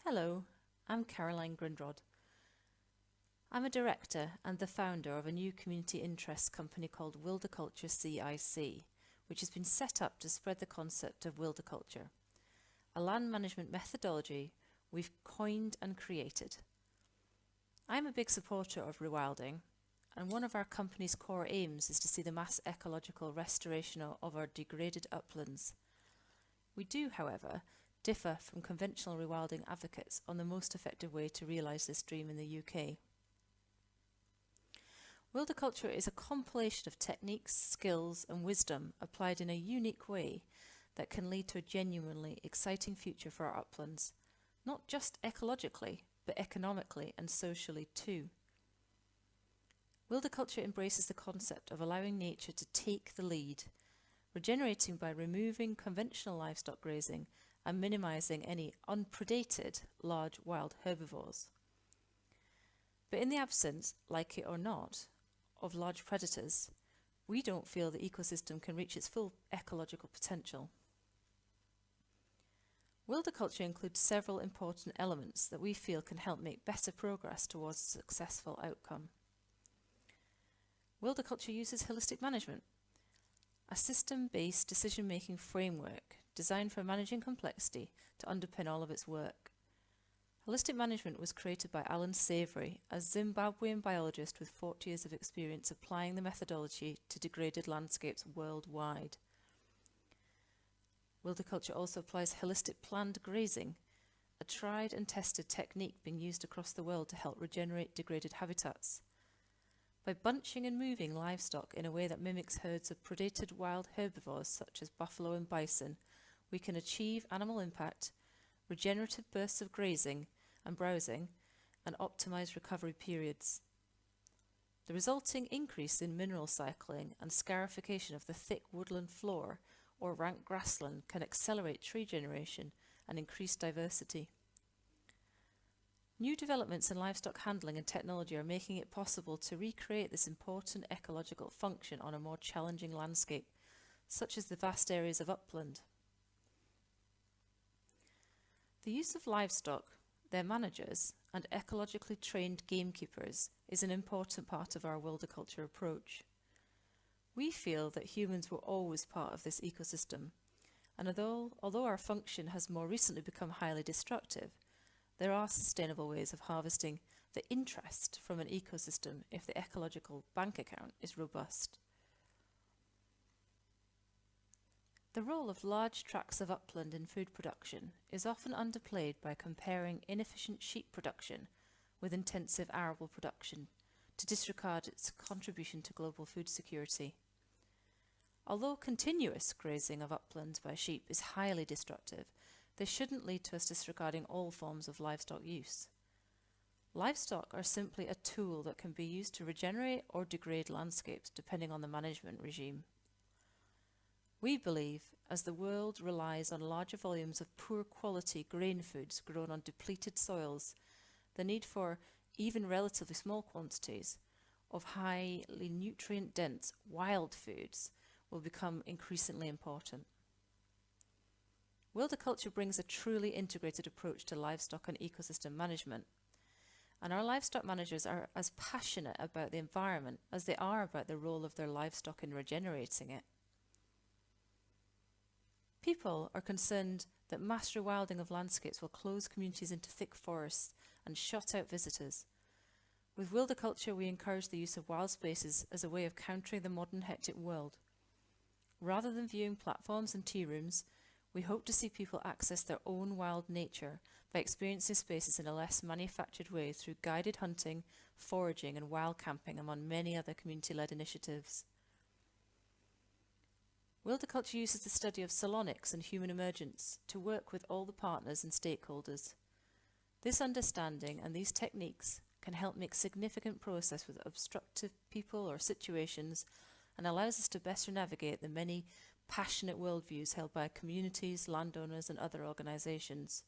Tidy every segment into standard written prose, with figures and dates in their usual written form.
Hello, I'm Caroline Grindrod. I'm a director and the founder of a new community interest company called Wilderculture CIC, which has been set up to spread the concept of wilderculture, a land management methodology we've coined and created. I'm a big supporter of rewilding, and one of our company's core aims is to see the mass ecological restoration of our degraded uplands. We do, however, differ from conventional rewilding advocates on the most effective way to realise this dream in the UK. Wilderculture is a compilation of techniques, skills and wisdom applied in a unique way that can lead to a genuinely exciting future for our uplands, not just ecologically, but economically and socially too. Wilderculture embraces the concept of allowing nature to take the lead, regenerating by removing conventional livestock grazing and minimising any unpredated large wild herbivores. But in the absence, like it or not, of large predators, we don't feel the ecosystem can reach its full ecological potential. Wilderculture includes several important elements that we feel can help make better progress towards a successful outcome. Wilderculture uses holistic management, a system-based decision-making framework designed for managing complexity to underpin all of its work. Holistic management was created by Alan Savory, a Zimbabwean biologist with 40 years of experience applying the methodology to degraded landscapes worldwide. Wilderculture also applies holistic planned grazing, a tried and tested technique being used across the world to help regenerate degraded habitats. By bunching and moving livestock in a way that mimics herds of predated wild herbivores such as buffalo and bison, we can achieve animal impact, regenerative bursts of grazing and browsing, and optimise recovery periods. The resulting increase in mineral cycling and scarification of the thick woodland floor or rank grassland can accelerate tree generation and increase diversity. New developments in livestock handling and technology are making it possible to recreate this important ecological function on a more challenging landscape, such as the vast areas of upland. The use of livestock, their managers, and ecologically trained gamekeepers is an important part of our wilderculture approach. We feel that humans were always part of this ecosystem, and although our function has more recently become highly destructive, there are sustainable ways of harvesting the interest from an ecosystem if the ecological bank account is robust. The role of large tracts of upland in food production is often underplayed by comparing inefficient sheep production with intensive arable production to disregard its contribution to global food security. Although continuous grazing of uplands by sheep is highly destructive, this shouldn't lead to us disregarding all forms of livestock use. Livestock are simply a tool that can be used to regenerate or degrade landscapes depending on the management regime. We believe, as the world relies on larger volumes of poor quality grain foods grown on depleted soils, the need for even relatively small quantities of highly nutrient dense wild foods will become increasingly important. Wilderculture brings a truly integrated approach to livestock and ecosystem management, and our livestock managers are as passionate about the environment as they are about the role of their livestock in regenerating it. People are concerned that mass rewilding of landscapes will close communities into thick forests and shut out visitors. With Wilderculture, we encourage the use of wild spaces as a way of countering the modern hectic world. Rather than viewing platforms and tea rooms, we hope to see people access their own wild nature by experiencing spaces in a less manufactured way through guided hunting, foraging and wild camping, among many other community-led initiatives. Wilderculture uses the study of salonics and human emergence to work with all the partners and stakeholders. This understanding and these techniques can help make significant progress with obstructive people or situations and allows us to better navigate the many passionate worldviews held by communities, landowners and other organisations.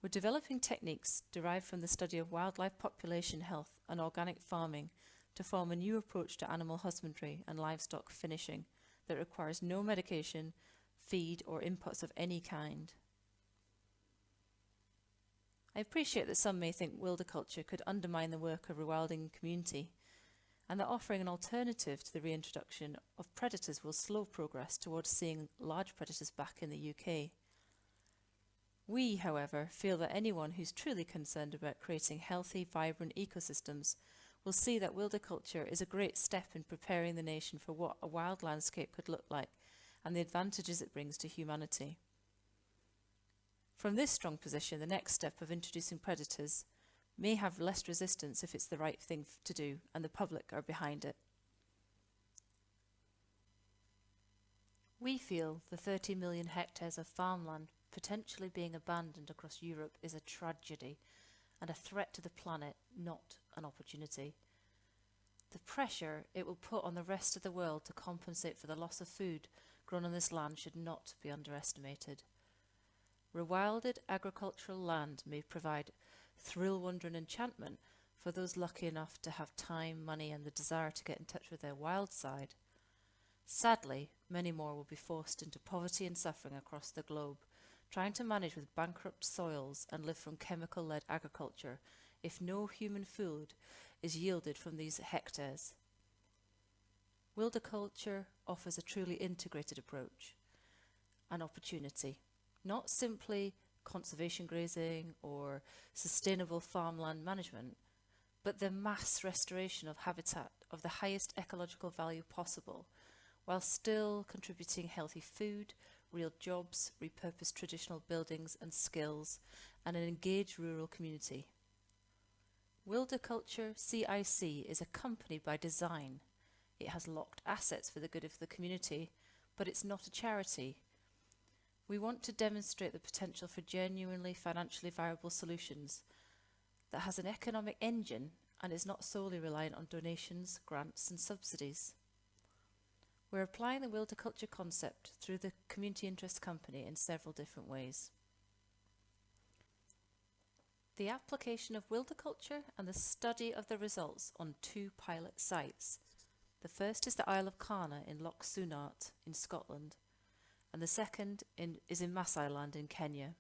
We're developing techniques derived from the study of wildlife population health and organic farming to form a new approach to animal husbandry and livestock finishing that requires no medication, feed or inputs of any kind. I appreciate that some may think Wilderculture could undermine the work of the rewilding community, and that offering an alternative to the reintroduction of predators will slow progress towards seeing large predators back in the UK. We, however, feel that anyone who's truly concerned about creating healthy, vibrant ecosystems will see that Wilderculture is a great step in preparing the nation for what a wild landscape could look like and the advantages it brings to humanity. From this strong position, the next step of introducing predators may have less resistance if it's the right thing to do and the public are behind it. We feel the 30 million hectares of farmland potentially being abandoned across Europe is a tragedy and a threat to the planet, not an opportunity. The pressure it will put on the rest of the world to compensate for the loss of food grown on this land should not be underestimated. Rewilded agricultural land may provide thrill, wonder and enchantment for those lucky enough to have time, money and the desire to get in touch with their wild side. Sadly, many more will be forced into poverty and suffering across the globe, trying to manage with bankrupt soils and live from chemical-led agriculture if no human food is yielded from these hectares. Wilderculture offers a truly integrated approach, an opportunity, not simply conservation grazing or sustainable farmland management, but the mass restoration of habitat of the highest ecological value possible, while still contributing healthy food, real jobs, repurposed traditional buildings and skills, and an engaged rural community. Wilderculture CIC is a company by design. It has locked assets for the good of the community, but it's not a charity. We want to demonstrate the potential for genuinely financially viable solutions that has an economic engine and is not solely reliant on donations, grants and subsidies. We're applying the Wilderculture concept through the Community Interest Company in several different ways. The application of Wilderculture and the study of the results on 2 pilot sites. The first is the Isle of Carna in Loch Sunart in Scotland, and the second is in Masai Land in Kenya.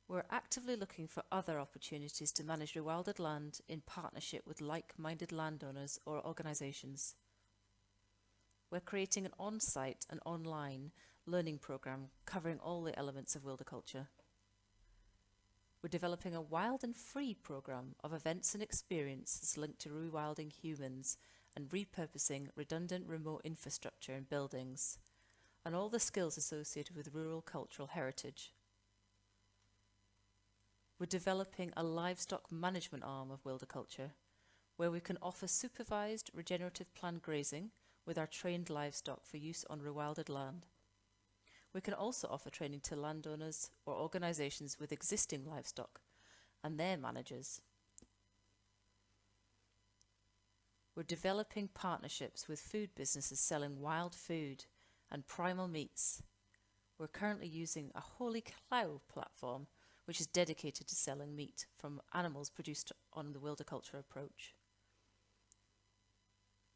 We're actively looking for other opportunities to manage rewilded land in partnership with like-minded landowners or organisations. We're creating an on-site and online learning programme covering all the elements of Wilderculture. We're developing a wild and free programme of events and experiences linked to rewilding humans and repurposing redundant remote infrastructure and buildings, and all the skills associated with rural cultural heritage. We're developing a livestock management arm of Wilderculture, where we can offer supervised regenerative planned grazing with our trained livestock for use on rewilded land. We can also offer training to landowners or organisations with existing livestock and their managers. We're developing partnerships with food businesses selling wild food and primal meats. We're currently using a Holy Cow platform which is dedicated to selling meat from animals produced on the Wilderculture approach.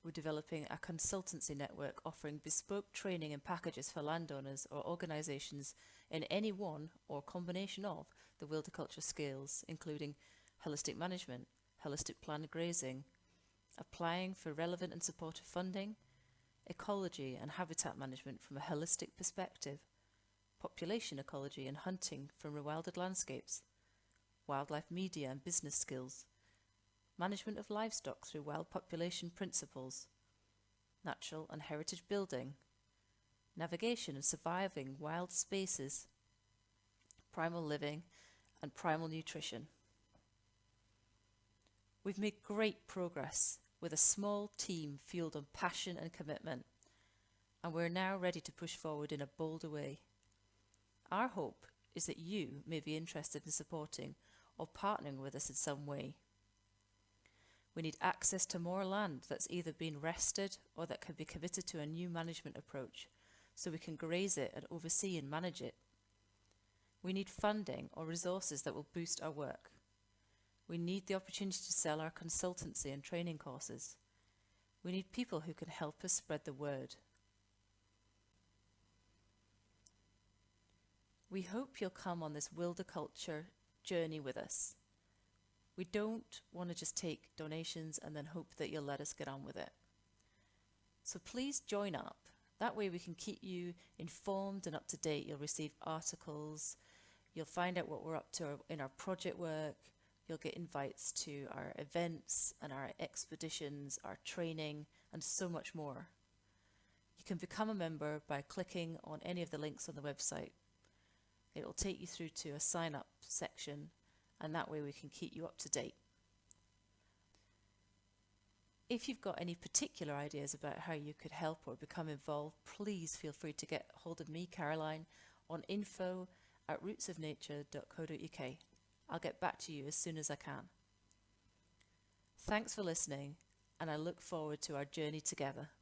We're developing a consultancy network offering bespoke training and packages for landowners or organisations in any one or combination of the Wilderculture skills, including holistic management, holistic planned grazing, applying for relevant and supportive funding, ecology and habitat management from a holistic perspective, population ecology and hunting from rewilded landscapes, wildlife media and business skills, management of livestock through wild population principles, natural and heritage building, navigation and surviving wild spaces, primal living and primal nutrition. We've made great progress with a small team fueled on passion and commitment, and we're now ready to push forward in a bolder way. Our hope is that you may be interested in supporting or partnering with us in some way. We need access to more land that's either been rested or that can be committed to a new management approach so we can graze it and oversee and manage it. We need funding or resources that will boost our work. We need the opportunity to sell our consultancy and training courses. We need people who can help us spread the word. We hope you'll come on this Wilderculture journey with us. We don't want to just take donations and then hope that you'll let us get on with it. So please join up. That way we can keep you informed and up to date. You'll receive articles, you'll find out what we're up to in our project work, you'll get invites to our events and our expeditions, our training, and so much more. You can become a member by clicking on any of the links on the website. It will take you through to a sign up section, and that way we can keep you up to date. If you've got any particular ideas about how you could help or become involved, please feel free to get hold of me, Caroline, on info@rootsofnature.co.uk. I'll get back to you as soon as I can. Thanks for listening, and I look forward to our journey together.